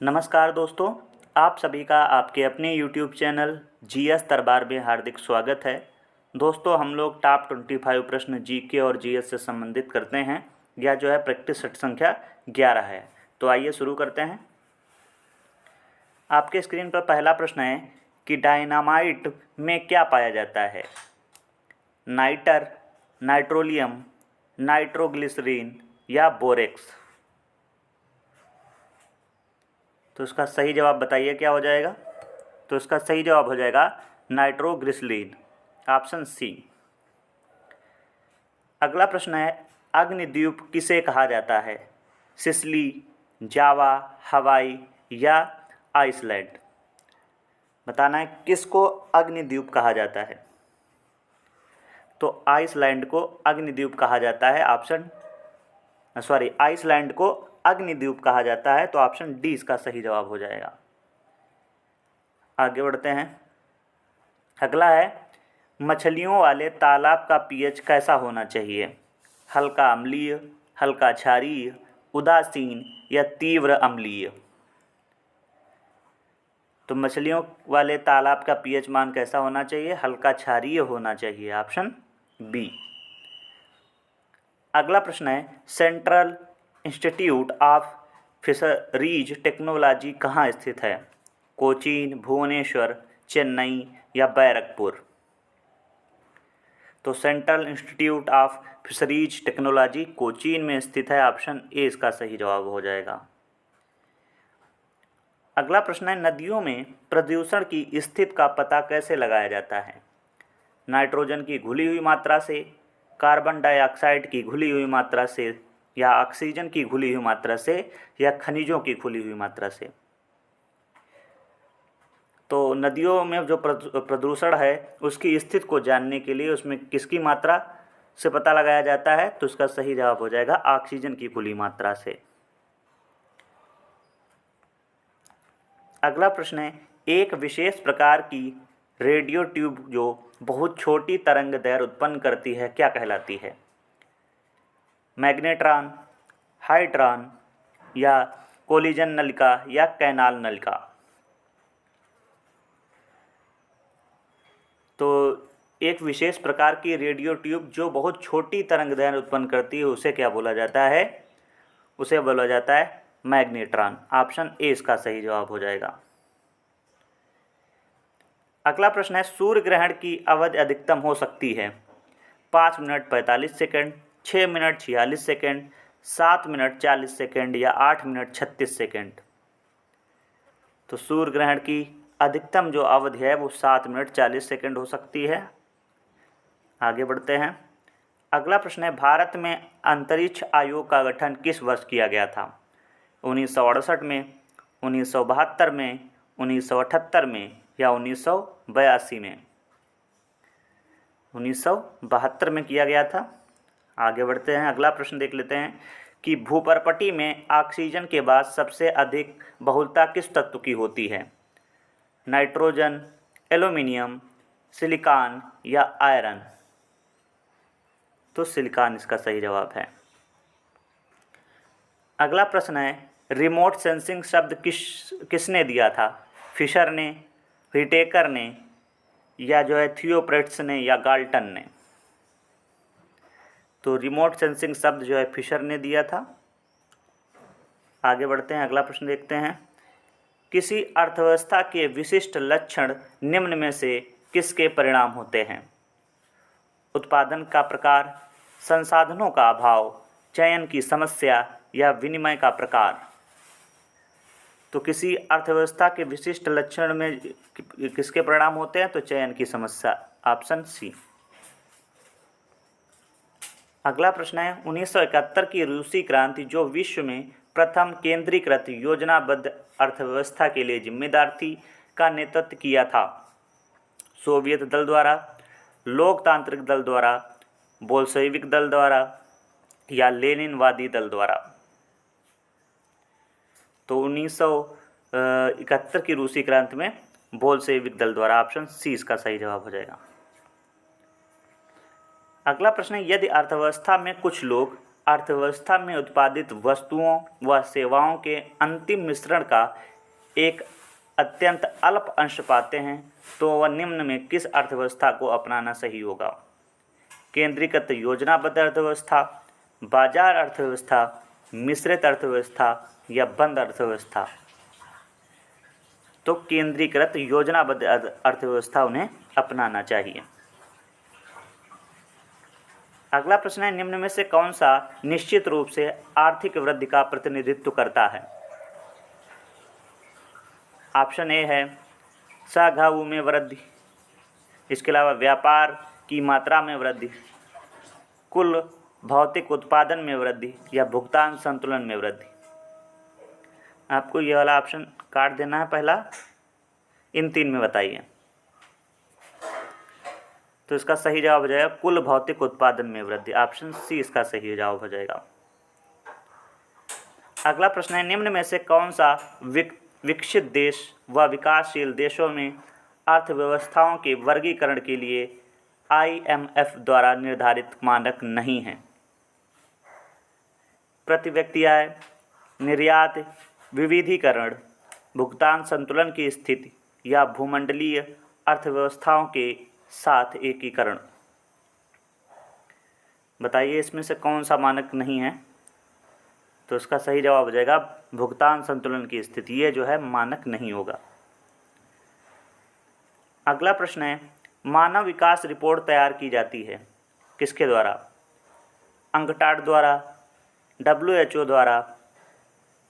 नमस्कार दोस्तों, आप सभी का आपके अपने YouTube चैनल जीएस दरबार में हार्दिक स्वागत है। दोस्तों, हम लोग टॉप 25 प्रश्न जीके और जीएस से संबंधित करते हैं। यह जो है प्रैक्टिस सेट संख्या 11 है। तो आइए शुरू करते हैं। आपके स्क्रीन पर पहला प्रश्न है कि डायनामाइट में क्या पाया जाता है? नाइटर, नाइट्रोलियम, नाइट्रोग्लिसरीन या बोरेक्स? तो इसका सही जवाब बताइए क्या हो जाएगा। तो इसका सही जवाब हो जाएगा नाइट्रोग्लिसरीन, ऑप्शन सी। अगला प्रश्न है, अग्निद्वीप किसे कहा जाता है? सिसिली, जावा, हवाई या आइसलैंड? बताना है किसको अग्निद्वीप कहा जाता है। तो आइसलैंड को अग्निद्वीप कहा जाता है, आइसलैंड को अग्निद्वीप कहा जाता है। तो ऑप्शन डी इसका सही जवाब हो जाएगा। आगे बढ़ते हैं। अगला है, मछलियों वाले तालाब का पीएच कैसा होना चाहिए? हल्का अम्लीय, हल्का क्षारीय, उदासीन या तीव्र अम्लीय? तो मछलियों वाले तालाब का पीएच मान कैसा होना चाहिए? हल्का क्षारीय होना चाहिए, ऑप्शन बी। अगला प्रश्न है, central institute of fisheries technology कहाँ स्थित है? कोचीन, भुवनेश्वर, चेन्नई या बैरकपुर? तो central institute of fisheries technology Cochin में स्थित है, ऑप्शन ए इसका सही जवाब हो जाएगा। अगला प्रश्न है, नदियों में प्रदूषण की स्थिति का पता कैसे लगाया जाता है? नाइट्रोजन की घुली हुई मात्रा से, कार्बन डाइऑक्साइड की घुली हुई मात्रा से या ऑक्सीजन की घुली हुई मात्रा से या खनिजों की घुली हुई मात्रा से? तो नदियों में जो प्रदूषण है उसकी स्थिति को जानने के लिए उसमें किसकी मात्रा से पता लगाया जाता है? तो इसका सही जवाब हो जाएगा ऑक्सीजन की घुली मात्रा से। अगला प्रश्न है, एक विशेष प्रकार की रेडियो ट्यूब जो बहुत छोटी तरंग दैर्घ्य उत्पन्न करती है क्या कहलाती है? मैग्नेट्रॉन, हाइड्रॉन या कोलिजन नलिका या कैनाल नलिका? तो एक विशेष प्रकार की रेडियो ट्यूब जो बहुत छोटी तरंग दैर्घ्य उत्पन्न करती है उसे क्या बोला जाता है? उसे बोला जाता है मैग्नेट्रॉन, ऑप्शन ए इसका सही जवाब हो जाएगा। अगला प्रश्न है, सूर्य ग्रहण की अवधि अधिकतम हो सकती है 5 minute 45 second, 6 minute 46 second, 7 minute 40 second या 8 मिनट 36 सेकंड? तो सूर्य ग्रहण की अधिकतम जो अवधि है वो 7 मिनट 40 सेकंड हो सकती है। आगे बढ़ते हैं। अगला प्रश्न है, भारत में अंतरिक्ष आयोग का गठन किस वर्ष किया गया था? 1968 में, 1972 में, 1978 में या 1982 में? 1972 में किया गया था। आगे बढ़ते हैं। अगला प्रश्न देख लेते हैं कि भूपर्पटी में ऑक्सीजन के बाद सबसे अधिक बहुलता किस तत्व की होती है? नाइट्रोजन, एल्यूमिनियम, सिलिकॉन या आयरन? तो सिलिकॉन इसका सही जवाब है। अगला प्रश्न है, रिमोट सेंसिंग शब्द किसने दिया था? फिशर ने, व्हिटेकर ने या जो है थियोफ्रेट्स ने या गाल्टन ने? तो रिमोट सेंसिंग शब्द जो है फिशर ने दिया था। आगे बढ़ते हैं। अगला प्रश्न देखते हैं, किसी अर्थव्यवस्था के विशिष्ट लक्षण निम्न में से किसके परिणाम होते हैं? उत्पादन का प्रकार, संसाधनों का अभाव, चयन की समस्या या विनिमय का प्रकार? तो किसी अर्थव्यवस्था के विशिष्ट लक्षण में किसके परिणाम होते हैं? तो चयन की समस्या, ऑप्शन सी। अगला प्रश्न है, 1971 की रूसी क्रांति जो विश्व में प्रथम केंद्रीकृत योजनाबद्ध अर्थव्यवस्था के लिए जिम्मेदार थी का नेतृत्व किया था? सोवियत दल द्वारा, लोकतांत्रिक दल द्वारा, बोल्शेविक दल द्वारा या लेनिनवादी दल द्वारा? तो 1971 की रूसी क्रांति में बोल्शेविक दल द्वारा, ऑप्शन सी इसका सही जवाब हो जाएगा। अगला प्रश्न है, यदि अर्थव्यवस्था में कुछ लोग अर्थव्यवस्था में उत्पादित वस्तुओं व सेवाओं के अंतिम मिश्रण का एक अत्यंत अल्प अंश पाते हैं तो वह निम्न में किस अर्थव्यवस्था को अपनाना सही होगा? केंद्रीकृत योजनाबद्ध अर्थव्यवस्था, बाजार अर्थव्यवस्था, मिश्रित अर्थव्यवस्था या बंद अर्थव्यवस्था? तो केंद्रीकृत योजनाबद्ध अर्थव्यवस्था उन्हें अपनाना चाहिए। अगला प्रश्न है, निम्न में से कौन सा निश्चित रूप से आर्थिक वृद्धि का प्रतिनिधित्व करता है? ऑप्शन ए है सघाऊ में वृद्धि, इसके अलावा व्यापार की मात्रा में वृद्धि, कुल भौतिक उत्पादन में वृद्धि या भुगतान संतुलन में वृद्धि। आपको ये वाला ऑप्शन काट देना है पहला, इन तीन में बताइए। तो इसका सही जवाब हो जाएगा कुल भौतिक उत्पादन में वृद्धि। ऑप्शन सी इसका सही जवाब हो जाएगा। अगला प्रश्न है, निम्न में से कौन सा विकसित देश व विकासशील देशों में अर्थव्यवस्थाओं के वर्गीकरण के लिए IMF द्वारा निर्धारित मानक नहीं है? प्रति व्यक्ति आय, निर्यात, विविधीकरण, भुगतान संतुलन की स्थिति या भूमंडलीय अर्थव्यवस्थाओं के साथ एकीकरण? बताइए इसमें से कौन सा मानक नहीं है? तो इसका सही जवाब हो जाएगा भुगतान संतुलन की स्थिति, ये जो है मानक नहीं होगा। अगला प्रश्न है, मानव विकास रिपोर्ट तैयार की जाती है किसके द्वारा? अंकटाड द्वारा, WHO द्वारा,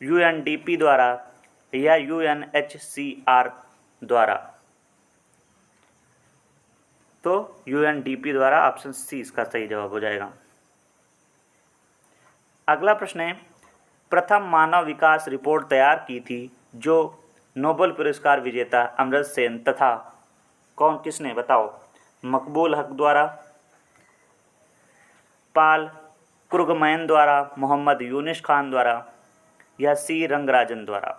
UNDP द्वारा या UNHCR द्वारा? तो UNDP द्वारा। ऑप्शन सी इसका सही जवाब हो जाएगा। अगला प्रश्न है, प्रथम मानव विकास रिपोर्ट तैयार की थी जो नोबेल पुरस्कार विजेता अमर्त्य सेन तथा किसने? बताओ। मकबूल हक द्वारा, पाल क्रुगमैन द्वारा, मोहम्मद यूनिस खान द्वारा या सी रंगराजन द्वारा?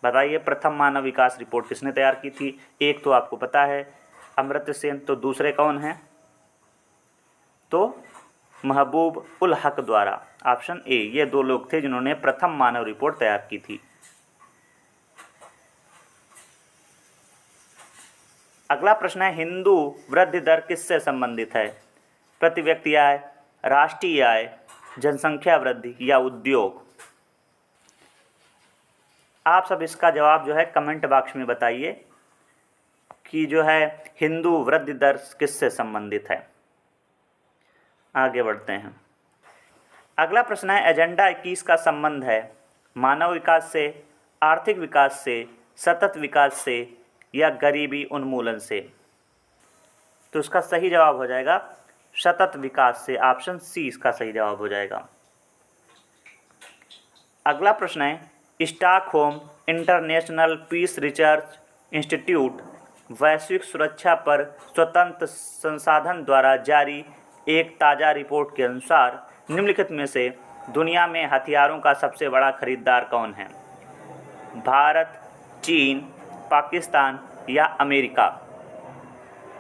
बताइए प्रथम मानव विकास रिपोर्ट किसने तैयार की थी? एक तो आपको पता है अमर्त्य सेन, तो दूसरे कौन हैं? तो महबूब उल हक द्वारा। ऑप्शन ए, ये दो लोग थे जिन्होंने प्रथम मानव रिपोर्ट तैयार की थी। अगला प्रश्न है, हिंदू वृद्धि दर किससे संबंधित है? प्रति व्यक्ति आय, राष्ट्रीय आय, जनसंख्या वृद्धि या उद्योग? आप सब इसका जवाब जो है कमेंट बॉक्स में बताइए कि जो है हिंदू वृद्धि दर किससे संबंधित है। आगे बढ़ते हैं। अगला प्रश्न है, एजेंडा 21 का संबंध है मानव विकास से, आर्थिक विकास से, सतत विकास से या गरीबी उन्मूलन से? तो इसका सही जवाब हो जाएगा सतत विकास से। ऑप्शन सी इसका सही जवाब हो जाएगा। अगला प्रश्न है, Stockholm International Peace Research Institute वैश्विक सुरक्षा पर स्वतंत्र संसाधन द्वारा जारी एक ताज़ा रिपोर्ट के अनुसार निम्नलिखित में से दुनिया में हथियारों का सबसे बड़ा खरीदार कौन है? भारत, चीन, पाकिस्तान या अमेरिका?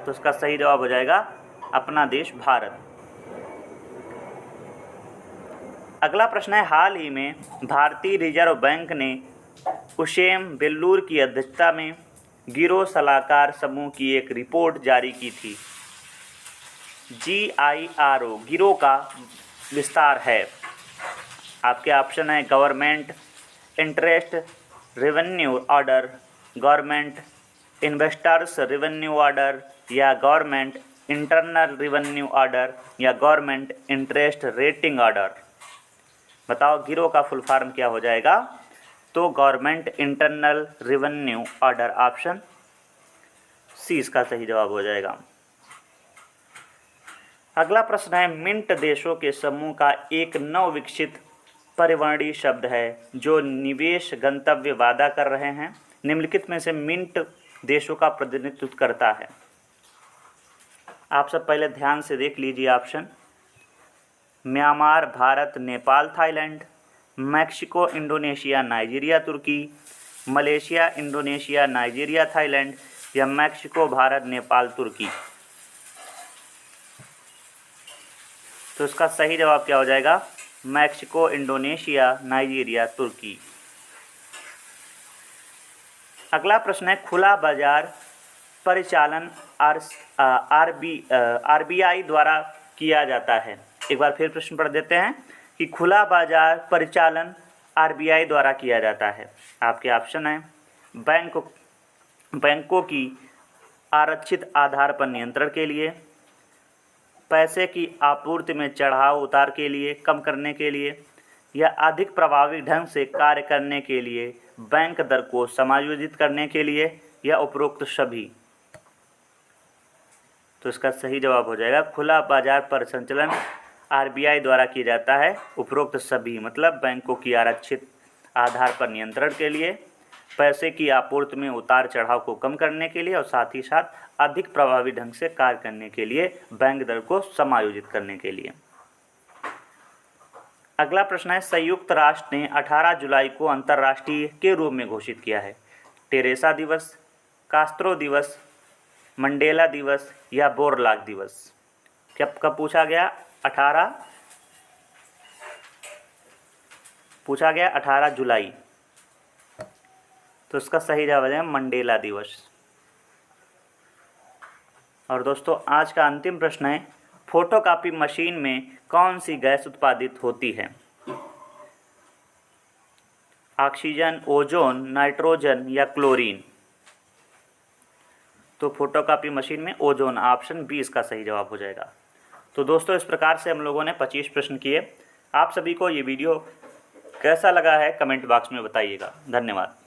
तो इसका सही जवाब हो जाएगा अपना देश भारत। अगला प्रश्न है, हाल ही में भारतीय रिजर्व बैंक ने उशेम बेल्लूर की अध्यक्षता में गिरोह सलाहकार समूह की एक रिपोर्ट जारी की थी। GIRO गिरोह का विस्तार है। आपके ऑप्शन है government interest revenue order, government investors revenue order या गवर्नमेंट इंटरनल रेवेन्यू ऑर्डर या गवर्नमेंट इंटरेस्ट रेटिंग ऑर्डर? बताओ गिरोह का फुल फॉर्म क्या हो जाएगा? तो government internal revenue order. Option C इसका सही जवाब हो जाएगा। अगला प्रश्न है, मिंट देशों के समूह का एक नवविकसित परिवर्णी शब्द है जो निवेश गंतव्य वादा कर रहे हैं। निम्नलिखित में से मिंट देशों का प्रतिनिधित्व करता है? आप सब पहले ध्यान से देख लीजिए ऑप्शन। Myanmar, Bharat, Nepal, Thailand, Mexico, Indonesia, Nigeria, तुर्की, मलेशिया, इंडोनेशिया, नाइजीरिया, थाईलैंड या मैक्सिको, भारत, नेपाल, तुर्की? तो इसका सही जवाब क्या हो जाएगा? मैक्सिको, इंडोनेशिया, नाइजीरिया, तुर्की। अगला प्रश्न है, खुला बाजार परिचालन आरबीआई द्वारा किया जाता है। एक बार फिर प्रश्न पढ़ देते हैं कि खुला बाजार परिचालन आरबीआई द्वारा किया जाता है। आपके ऑप्शन हैं, बैंकों की आरक्षित आधार पर नियंत्रण के लिए, पैसे की आपूर्ति में चढ़ाव उतार के लिए, कम करने के लिए, या अधिक प्रभावी ढंग से कार्य करने के लिए, बैंक दर को समायोजित करने के लिए, या उपरोक्त सभी। तो इसका सही जवाब हो जाएगा खुला बाजार परिचालन आरबीआई द्वारा किया जाता है, उपरोक्त सभी मतलब बैंकों की आरक्षित आधार पर नियंत्रण के लिए, पैसे की आपूर्ति में उतार चढ़ाव को कम करने के लिए, और साथ ही साथ अधिक प्रभावी ढंग से कार्य करने के लिए, बैंक दर को समायोजित करने के लिए। अगला प्रश्न है, संयुक्त राष्ट्र ने 18 जुलाई को अंतर्राष्ट्रीय के रूप में घोषित किया है। टेरेसा दिवस, कास्त्रो दिवस, मंडेला दिवस, या बोरलाग दिवस। कब पूछा गया? 18 जुलाई। तो इसका सही जवाब है मंडेला दिवस। और दोस्तों आज का अंतिम प्रश्न है, फोटोकॉपी मशीन में कौन सी गैस उत्पादित होती है? ऑक्सीजन, ओजोन, नाइट्रोजन, या क्लोरीन। तो फोटोकॉपी मशीन में ओजोन, ऑप्शन बी इसका सही जवाब हो जाएगा। तो दोस्तों इस प्रकार से हम लोगों ने 25 प्रश्न किए। आप सभी को ये वीडियो कैसा लगा है कमेंट बॉक्स में बताइएगा। धन्यवाद।